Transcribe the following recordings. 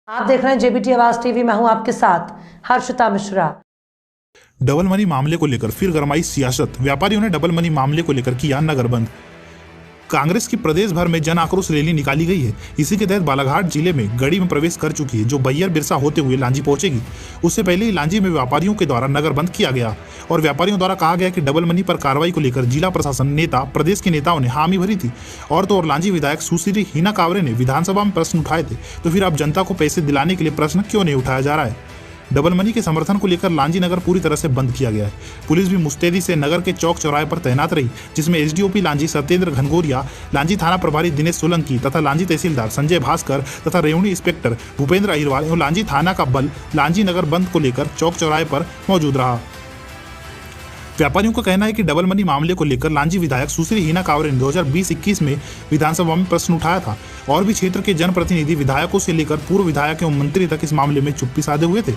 आप देख रहे हैं जेबीटी आवाज टीवी। मैं हूं आपके साथ हर्षिता मिश्रा। डबल मनी मामले को लेकर फिर गरमाई सियासत। व्यापारियों ने डबल मनी मामले को लेकर किया नगर बंद। कांग्रेस की प्रदेश भर में जन आक्रोश रैली निकाली गई है। इसी के तहत बालाघाट जिले में गढ़ी में प्रवेश कर चुकी है, जो बैयर बिरसा होते हुए लांजी पहुंचेगी। उससे पहले ही लांजी में व्यापारियों के द्वारा नगर बंद किया गया और व्यापारियों द्वारा कहा गया कि डबल मनी पर कार्रवाई को लेकर जिला प्रशासन नेता प्रदेश के नेताओं ने हामी भरी थी। और तो और लांजी विधायक सुश्री हिना कावरे ने विधानसभा में प्रश्न उठाए थे, तो फिर अब जनता को पैसे दिलाने के लिए प्रश्न क्यों नहीं उठाया जा रहा है। डबल मनी के समर्थन को लेकर लांजी नगर पूरी तरह से बंद किया गया है। पुलिस भी मुस्तैदी से नगर के चौक चौराहे पर तैनात रही, जिसमें एसडीओपी लांजी सत्येंद्र घनघोरिया, लांजी थाना प्रभारी दिनेश सोलंकी तथा लांजी तहसीलदार संजय भास्कर तथा रेवन्यू इंस्पेक्टर भूपेंद्र अहिरवाल एवं लांजी थाना का बल लांजी नगर बंद को लेकर चौक चौराहे पर मौजूद रहा। व्यापारियों का कहना है कि डबल मनी मामले को लेकर लांजी विधायक सुश्री हिना कावरे ने 2020-21 में विधानसभा में प्रश्न उठाया था और भी क्षेत्र के जनप्रतिनिधि विधायकों से लेकर पूर्व विधायक एवं मंत्री तक इस मामले में चुप्पी साधे हुए थे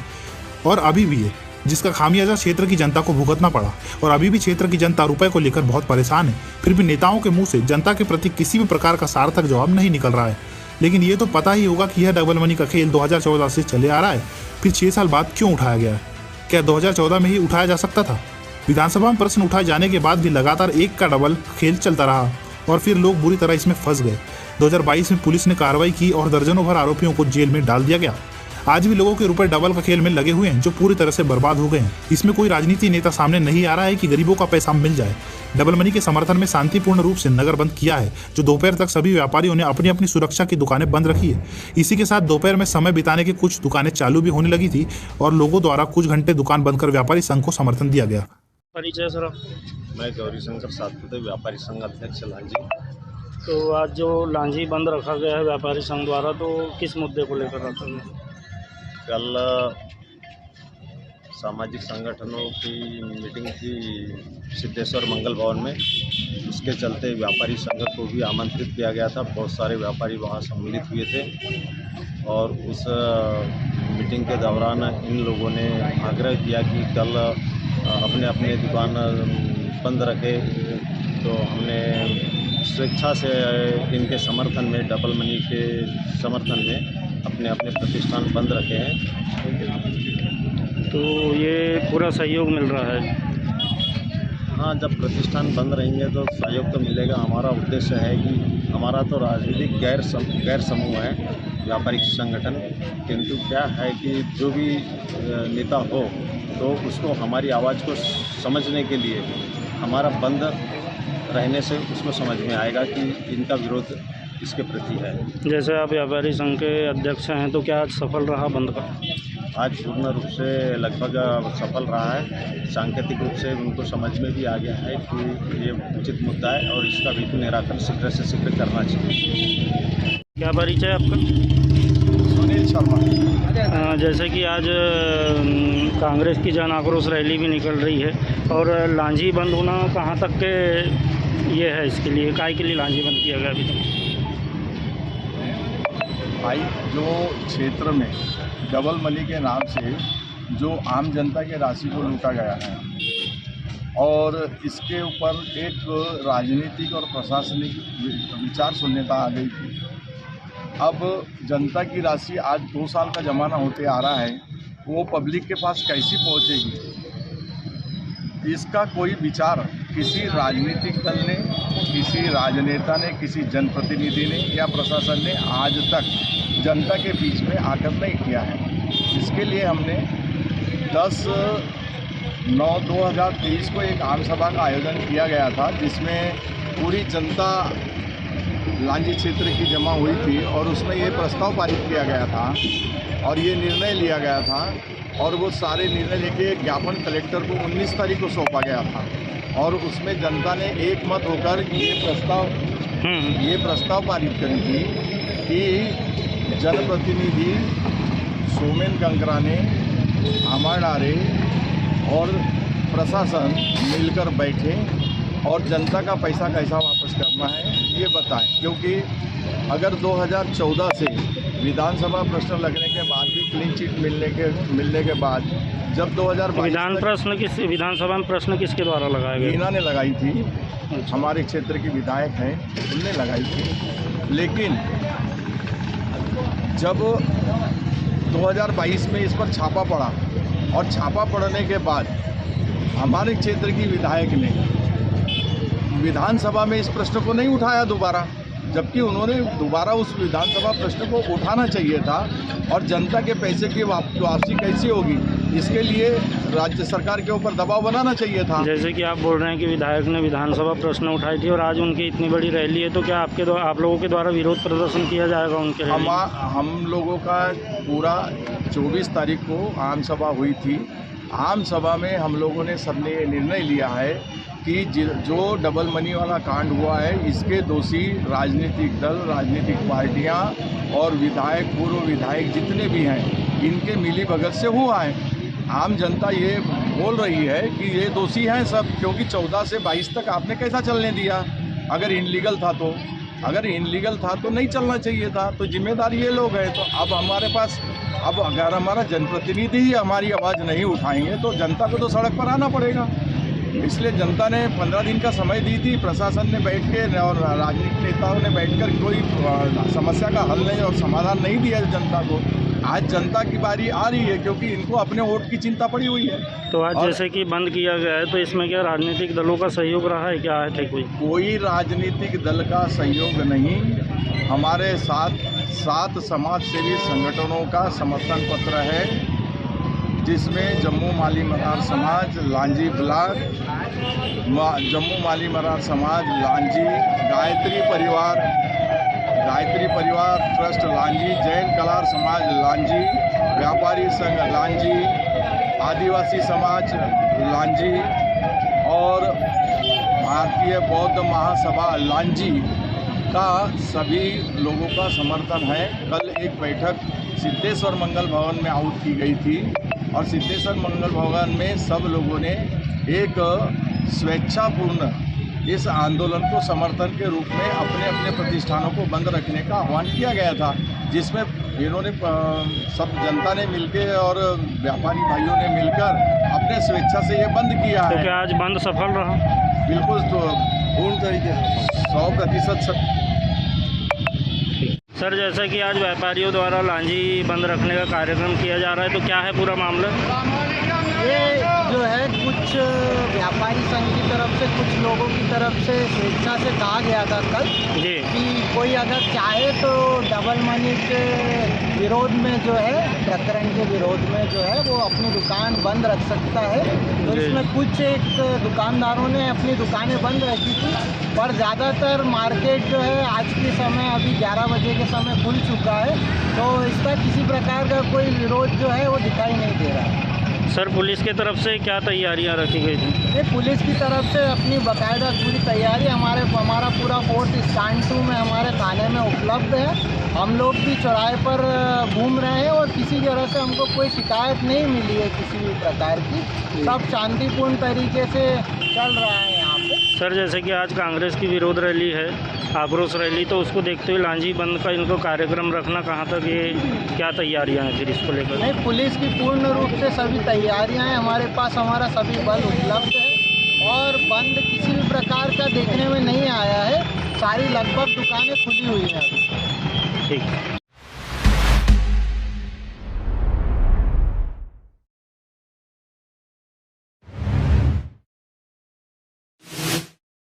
और अभी भी है, जिसका खामियाजा क्षेत्र की जनता को भुगतना पड़ा। और अभी भी क्षेत्र की जनता रुपए को लेकर बहुत परेशान है। फिर भी नेताओं के मुंह से जनता के प्रति किसी भी प्रकार का सार्थक जवाब नहीं निकल रहा है। लेकिन ये तो पता ही होगा कि यह डबल मनी का खेल 2014 से चले आ रहा है। फिर 6 साल बाद क्यों उठाया गया है? क्या 2014 में ही उठाया जा सकता था? विधानसभा में प्रश्न उठाए जाने के बाद भी लगातार एक का डबल खेल चलता रहा और फिर लोग बुरी तरह इसमें फंस गए। 2022 में पुलिस ने कार्रवाई की और दर्जनों भर आरोपियों को जेल में डाल दिया गया। आज भी लोगों के रुपए डबल का खेल में लगे हुए हैं, जो पूरी तरह से बर्बाद हो गए हैं। इसमें कोई राजनीति नेता सामने नहीं आ रहा है कि गरीबों का पैसा मिल जाए। डबल मनी के समर्थन में शांतिपूर्ण रूप से नगर बंद किया है, जो दोपहर तक सभी व्यापारियों ने अपनी अपनी सुरक्षा की दुकानें बंद रखी है। इसी के साथ दोपहर में समय बिताने की कुछ दुकानें चालू भी होने लगी थी और लोगों द्वारा कुछ घंटे दुकान बंद कर व्यापारी संघ को समर्थन दिया गया। परिचय सर। मैं गौरी शंकर सातपुते व्यापारी संघ अध्यक्ष लांजी। तो आज जो लांजी बंद रखा गया है व्यापारी संघ द्वारा, तो किस मुद्दे को लेकर रखा गया? कल सामाजिक संगठनों की मीटिंग थी सिद्धेश्वर मंगल भवन में। उसके चलते व्यापारी संघ को भी आमंत्रित किया गया था। बहुत सारे व्यापारी वहां सम्मिलित हुए थे और उस मीटिंग के दौरान इन लोगों ने आग्रह किया कि कल अपने अपने दुकान बंद रखे। तो हमने स्वेच्छा से इनके समर्थन में, डबल मनी के समर्थन में अपने अपने प्रतिष्ठान बंद रखे हैं। तो ये पूरा सहयोग मिल रहा है? हाँ, जब प्रतिष्ठान बंद रहेंगे तो सहयोग तो मिलेगा। हमारा उद्देश्य है कि हमारा तो राजनीतिक गैर समूह है व्यापारिक संगठन, किंतु क्या है कि जो भी नेता हो तो उसको हमारी आवाज़ को समझने के लिए हमारा बंद रहने से उसको समझ में आएगा कि इनका विरोध इसके प्रति है। जैसे आप व्यापारी संघ के अध्यक्ष हैं, तो क्या आज सफल रहा बंद का? आज पूर्ण रूप से लगभग सफल रहा है। सांकेतिक रूप से उनको समझ में भी आ गया है कि ये उचित मुद्दा है और इसका बिल्कुल निराकरण शीघ्र से शीघ्र करना चाहिए। क्या परिचय आपका? सुनील शर्मा। जैसे कि आज कांग्रेस की जन आक्रोश रैली भी निकल रही है और लांजी बंद होना कहाँ तक के ये है, इसके लिए काय के लिए लांजी बंद किया गया अभी तक? भाई, जो क्षेत्र में डबल मनी के नाम से जो आम जनता की राशि को लूटा गया है और इसके ऊपर एक राजनीतिक और प्रशासनिक विचार शून्यता आ गई थी। अब जनता की राशि आज 2 साल का ज़माना होते आ रहा है, वो पब्लिक के पास कैसी पहुंचेगी, इसका कोई विचार किसी राजनीतिक दल ने, किसी राजनेता ने, किसी जनप्रतिनिधि ने या प्रशासन ने आज तक जनता के बीच में आकर नहीं किया है। इसके लिए हमने 10/9/2023 को एक आम सभा का आयोजन किया गया था, जिसमें पूरी जनता लांजी क्षेत्र की जमा हुई थी और उसमें ये प्रस्ताव पारित किया गया था और ये निर्णय लिया गया था और वो सारे निर्णय लेके ज्ञापन कलेक्टर को 19 तारीख को सौंपा गया था और उसमें जनता ने एक मत होकर ये प्रस्ताव पारित करी थी कि जनप्रतिनिधि सोमेन कंकराने, अमर डारे और प्रशासन मिलकर बैठे और जनता का पैसा कैसा वापस करना है ये बताएं। क्योंकि अगर 2014 से विधानसभा प्रश्न लगने के बाद भी क्लीन चिट मिलने के बाद जब 2022 विधानसभा में प्रश्न किसके द्वारा लगाया गया? हीना ने लगाई थी, हमारे क्षेत्र की विधायक हैं, उनने लगाई थी। लेकिन जब 2022 में इस पर छापा पड़ा और छापा पड़ने के बाद हमारे क्षेत्र की विधायक ने विधानसभा में इस प्रश्न को नहीं उठाया दोबारा, जबकि उन्होंने दोबारा उस विधानसभा प्रश्न को उठाना चाहिए था। और जनता के पैसे की वापसी कैसे होगी, इसके लिए राज्य सरकार के ऊपर दबाव बनाना चाहिए था। जैसे कि आप बोल रहे हैं कि विधायक ने विधानसभा प्रश्न उठाई थी और आज उनकी इतनी बड़ी रैली है, तो क्या आप लोगों के द्वारा विरोध प्रदर्शन किया जाएगा उनके रैली? हम लोगों का पूरा 24 तारीख को आम सभा हुई थी। आम सभा में हम लोगों ने सबने ये निर्णय लिया है कि जो डबल मनी वाला कांड हुआ है, इसके दोषी राजनीतिक दल, राजनीतिक पार्टियां और विधायक, पूर्व विधायक जितने भी हैं, इनके मिलीभगत से हुआ है। आम जनता ये बोल रही है कि ये दोषी हैं सब, क्योंकि 14 से 22 तक आपने कैसा चलने दिया? अगर इनलीगल था तो नहीं चलना चाहिए था, तो जिम्मेदार ये लोग हैं। तो अब हमारे पास, अब अगर हमारा जनप्रतिनिधि ही हमारी आवाज़ नहीं उठाएंगे तो जनता को तो सड़क पर आना पड़ेगा। इसलिए जनता ने 15 दिन का समय दी थी, प्रशासन ने बैठ के और राजनीतिक नेताओं ने बैठकर कोई समस्या का हल नहीं और समाधान नहीं दिया जनता को। आज जनता की बारी आ रही है, क्योंकि इनको अपने वोट की चिंता पड़ी हुई है। तो आज जैसे कि बंद किया गया है, तो इसमें क्या राजनीतिक दलों का सहयोग रहा है क्या? है कोई राजनीतिक दल का सहयोग नहीं। हमारे सात समाज सेवी संगठनों का समर्थन पत्र है, जिसमें जम्मू माली मरार समाज लांजी ब्लॉक, जम्मू माली मरार समाज लांजी, गायत्री परिवार ट्रस्ट लांजी, जैन कलार समाज लांजी, व्यापारी संघ लांजी, आदिवासी समाज लांजी और भारतीय बौद्ध महासभा लांजी का सभी लोगों का समर्थन है। कल एक बैठक सिद्धेश्वर मंगल भवन में आउट की गई थी और सिद्धेश्वर मंगल भवन में सब लोगों ने एक स्वेच्छापूर्ण इस आंदोलन को समर्थन के रूप में अपने अपने प्रतिष्ठानों को बंद रखने का आह्वान किया गया था, जिसमें इन्होंने सब जनता ने मिलकर और व्यापारी भाइयों ने मिलकर अपने स्वेच्छा से ये बंद किया है। तो क्या आज बंद सफल रहा? बिल्कुल, तो पूर्ण तरीके से 100%। सर, जैसा कि आज व्यापारियों द्वारा लांजी बंद रखने का कार्यक्रम किया जा रहा है, तो क्या है पूरा मामला? ये जो है कुछ व्यापारी संघ की तरफ से, कुछ लोगों की तरफ से स्वेच्छा से कहा गया था कल जी कि कोई अगर चाहे तो डबल मनी के विरोध में जो है, प्रकरण के विरोध में जो है, वो अपनी दुकान बंद रख सकता है। तो इसमें कुछ एक दुकानदारों ने अपनी दुकानें बंद रखी थी, पर ज़्यादातर मार्केट जो है आज के समय अभी 11 बजे के समय खुल चुका है, तो इसका किसी प्रकार का कोई विरोध जो है वो दिखाई नहीं दे रहा है। सर, पुलिस की तरफ से क्या तैयारियां रखी गई थी? ये पुलिस की तरफ से अपनी बाकायदा पूरी तैयारी हमारा पूरा फोर्स स्टैंड 2 में हमारे थाने में उपलब्ध है। हम लोग भी चौराहे पर घूम रहे हैं और किसी तरह से हमको कोई शिकायत नहीं मिली है किसी भी प्रकार की। सब शांतिपूर्ण तरीके से चल रहा है यहाँ पे। सर, जैसे कि आज कांग्रेस की विरोध रैली है, आक्रोश रैली, तो उसको देखते हुए लांजी बंद का इनको कार्यक्रम रखना कहाँ तक, ये क्या तैयारियां हैं फिर इसको लेकर? नहीं, पुलिस की पूर्ण रूप से सभी तैयारियां हैं, हमारे पास हमारा सभी बल उपलब्ध है और बंद किसी भी प्रकार का देखने में नहीं आया है। सारी लगभग दुकानें खुली हुई हैं अभी। ठीक।